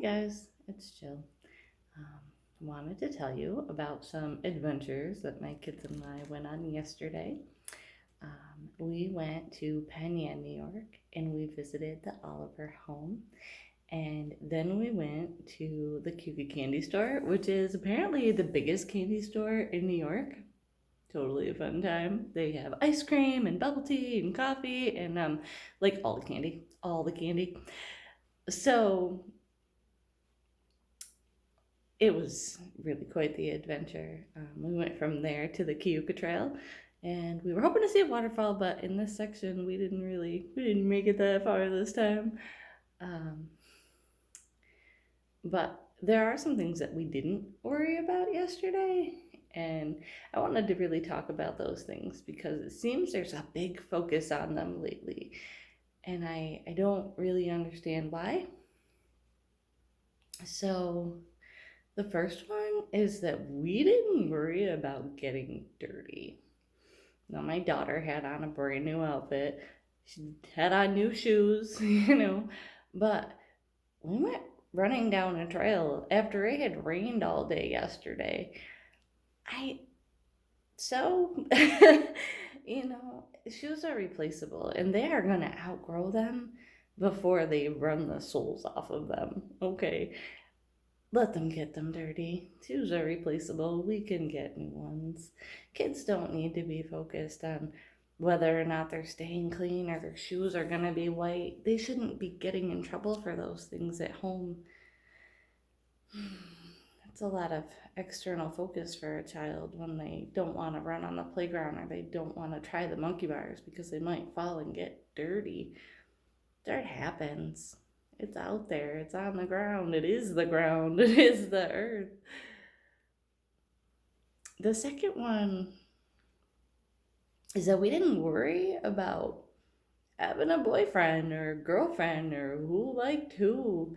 guys, it's Jill. Um, Wanted to tell you about some adventures that my kids and I went on yesterday. We went to Penn Yan, New York, and we visited the Oliver home. And then we went to the Cutie Candy Store, which is apparently the biggest candy store in New York. Totally a fun time. They have ice cream and bubble tea and coffee and like all the candy. So it was really quite the adventure. We went from there to the Keuka Trail, and we were hoping to see a waterfall, but in this section we didn't make it that far this time. Um, but there are some things that we didn't worry about yesterday, and I wanted to really talk about those things because it seems there's a big focus on them lately, and I don't really understand why. So the first one is that we didn't worry about getting dirty. Now, my daughter had on a brand new outfit. She had on new shoes, but we went running down a trail after it had rained all day yesterday. I, so, shoes are replaceable and they are going to outgrow them before they run the soles off of them. Okay. Let them get them dirty. Shoes are replaceable. We can get new ones. Kids don't need to be focused on whether or not they're staying clean or their shoes are going to be white. They shouldn't be getting in trouble for those things at home. It's a lot of external focus for a child when they don't want to run on the playground or they don't want to try the monkey bars because they might fall and get dirty. Dirt happens. It's out there. It's on the ground. It is the ground. It is the earth. The second one is that we didn't worry about having a boyfriend or a girlfriend or who liked who.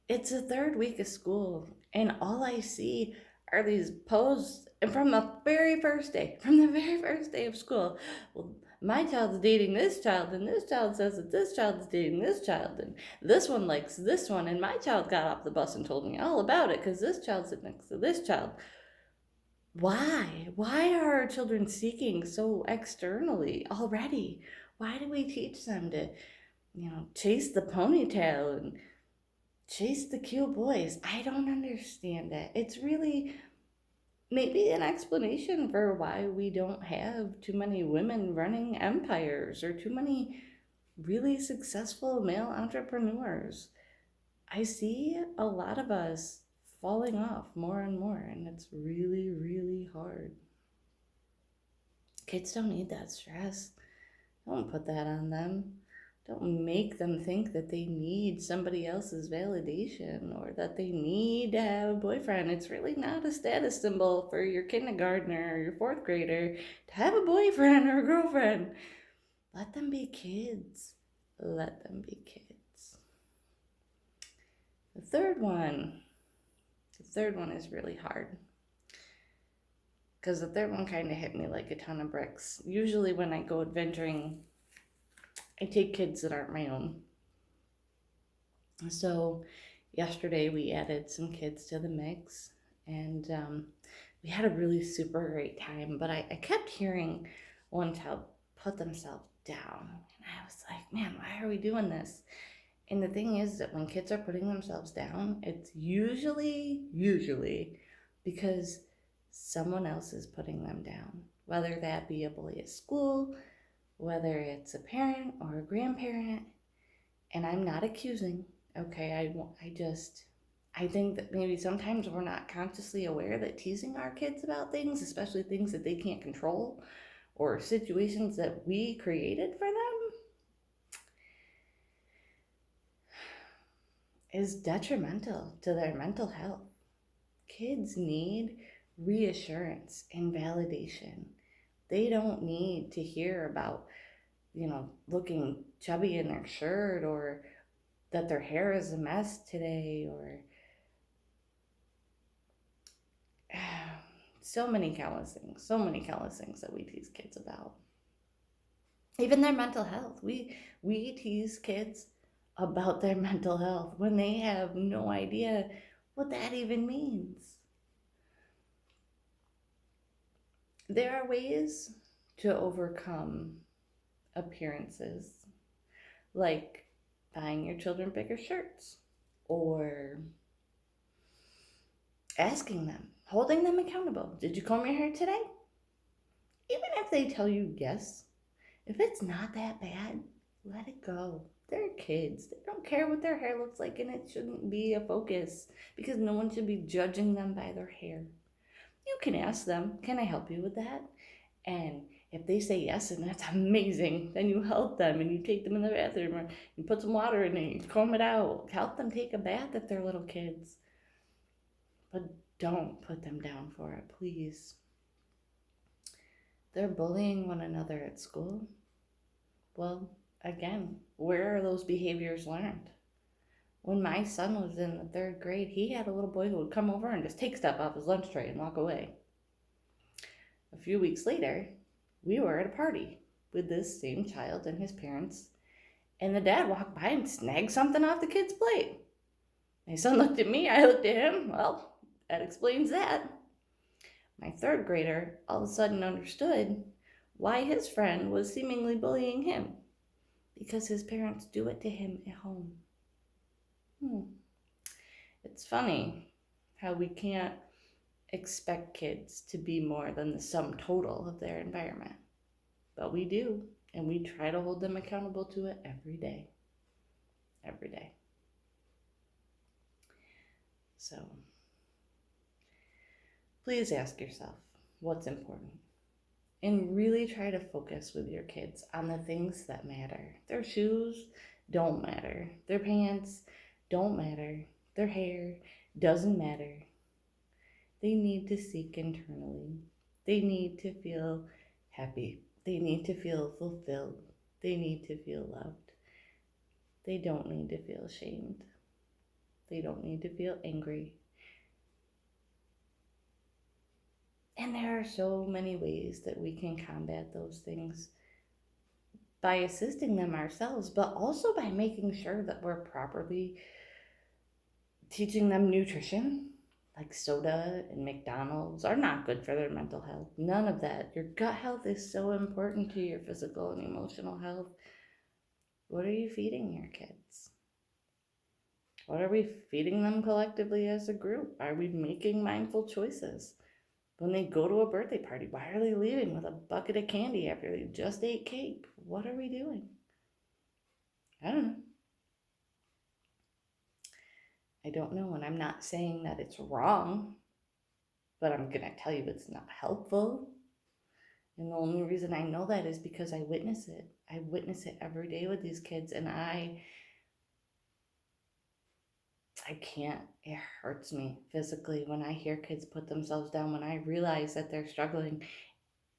It's the third week of school, and all I see are these posts from the very first day of school. Well, my child's dating this child, and this child says that this child's dating this child, and this one likes this one, and my child got off the bus and told me all about it because this child sits next to this child. Why? Why are our children seeking so externally already? Why do we teach them to, chase the ponytail and chase the cute boys? I don't understand it. It's really maybe an explanation for why we don't have too many women running empires or too many really successful male entrepreneurs. I see a lot of us falling off more and more, and it's really, really hard. Kids don't need that stress. Don't put that on them. Don't make them think that they need somebody else's validation or that they need to have a boyfriend. It's really not a status symbol for your kindergartner or your fourth grader to have a boyfriend or a girlfriend. Let them be kids. Let them be kids. The third one is really hard because the third one kind of hit me like a ton of bricks. Usually when I go adventuring, I take kids that aren't my own. So yesterday we added some kids to the mix, and we had a really super great time. But I kept hearing one child put themselves down, and I was like, man, why are we doing this? And the thing is that when kids are putting themselves down, it's usually because someone else is putting them down, whether that be a bully at school, whether it's a parent or a grandparent. And I'm not accusing, okay? I think that maybe sometimes we're not consciously aware that teasing our kids about things, especially things that they can't control or situations that we created for them, is detrimental to their mental health. Kids need reassurance and validation. They don't need to hear about, looking chubby in their shirt or that their hair is a mess today or so many countless things that we tease kids about. Even their mental health. We tease kids about their mental health when they have no idea what that even means. There are ways to overcome appearances, like buying your children bigger shirts or asking them, holding them accountable. Did you comb your hair today? Even if they tell you yes, if it's not that bad, let it go. They're kids. They don't care what their hair looks like, and it shouldn't be a focus because no one should be judging them by their hair. You can ask them, can I help you with that? And if they say yes, and that's amazing, then you help them and you take them in the bathroom or you put some water in it, you comb it out, help them take a bath if they're little kids. But don't put them down for it, please. They're bullying one another at school. Well, again, where are those behaviors learned? When my son was in the 3rd grade, he had a little boy who would come over and just take stuff off his lunch tray and walk away. A few weeks later, we were at a party with this same child and his parents, and the dad walked by and snagged something off the kid's plate. My son looked at me, I looked at him. Well, that explains that. My 3rd grader all of a sudden understood why his friend was seemingly bullying him, because his parents do it to him at home. It's funny how we can't expect kids to be more than the sum total of their environment. But we do, and we try to hold them accountable to it every day. Every day. So, please ask yourself what's important. And really try to focus with your kids on the things that matter. Their shoes don't matter. Their pants don't matter. Their hair doesn't matter. They need to seek internally. They need to feel happy. They need to feel fulfilled. They need to feel loved. They don't need to feel ashamed. They don't need to feel angry. And there are so many ways that we can combat those things by assisting them ourselves, but also by making sure that we're properly teaching them nutrition. Like soda and McDonald's are not good for their mental health. None of that. Your gut health is so important to your physical and emotional health. What are you feeding your kids? What are we feeding them collectively as a group? Are we making mindful choices? When they go to a birthday party, why are they leaving with a bucket of candy after they just ate cake? What are we doing? I don't know. I don't know, and I'm not saying that it's wrong, but I'm going to tell you it's not helpful. And the only reason I know that is because I witness it. I witness it every day with these kids, and I can't. It hurts me physically when I hear kids put themselves down, when I realize that they're struggling,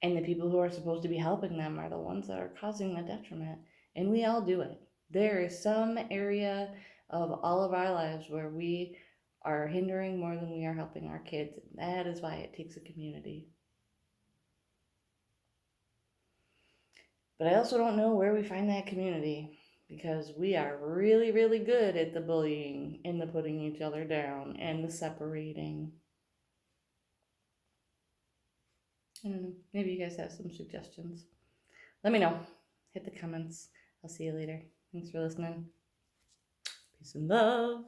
and the people who are supposed to be helping them are the ones that are causing the detriment. And we all do it. There is some area of all of our lives where we are hindering more than we are helping our kids. That is why it takes a community. But I also don't know where we find that community, because we are really, really good at the bullying and the putting each other down and the separating. I don't know. Maybe you guys have some suggestions. Let me know. Hit the comments. I'll see you later. Thanks for listening. Peace and love.